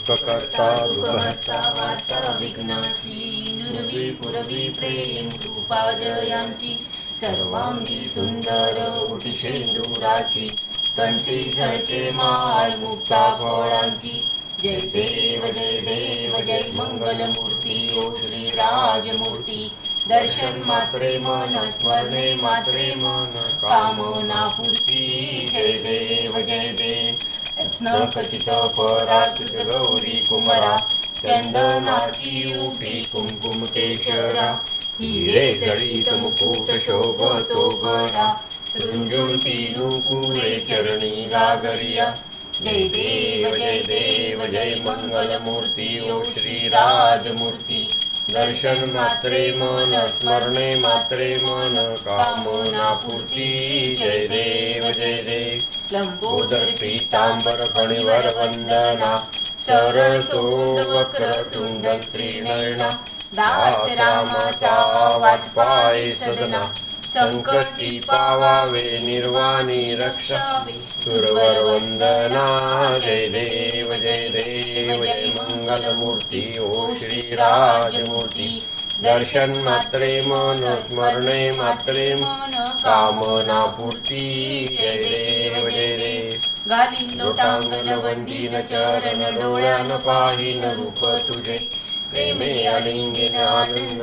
सुखकर्ता दुःखहर्ता वार्ता विघ्नाची नुरवी पुरवी प्रेम कृपा जयांची सर्वांगी सुंदर उटी शेंदुराची कंठी झळके माळ मुक्ता फळांची जय देव जय मंगलमूर्ती ओ श्री राजमूर्ती दर्शन मात्रे मन स्मरणे मात्रे मन कामना पूर्ती जय देव रत्नखचित पराकृत गौरी कुमरा चंदनाची उठी कुमकुम केशरा हिरे जडित मुकुट शोभतो बरा रुंजून नुपुरे चरणी गागरिया जय देव जय मंगलमूर्ती ओ श्री राजमूर्ती दर्शन मात्रे मन स्मरणे मात्रे मन कामना पूर्ती जय देव लंबोदर पीतांबर फणीवर वंदना सरळ सोंड वक्र तुंड त्रिनयना दास रामाचा वाट पाये सदना संकटी पावावे निर्वाणी रक्षावे सुरवर वंदना जय देव जय मंगलमूर्ती ओ श्री राजमूर्ती दर्शन मात्रे मन स्मरणे मात्रे मन कामना पूर्ती जय देव गाली लोटांगण वंदीन चरण डोळ्यान पाहिन रूप तुझे प्रेमे अलिंगन आनंद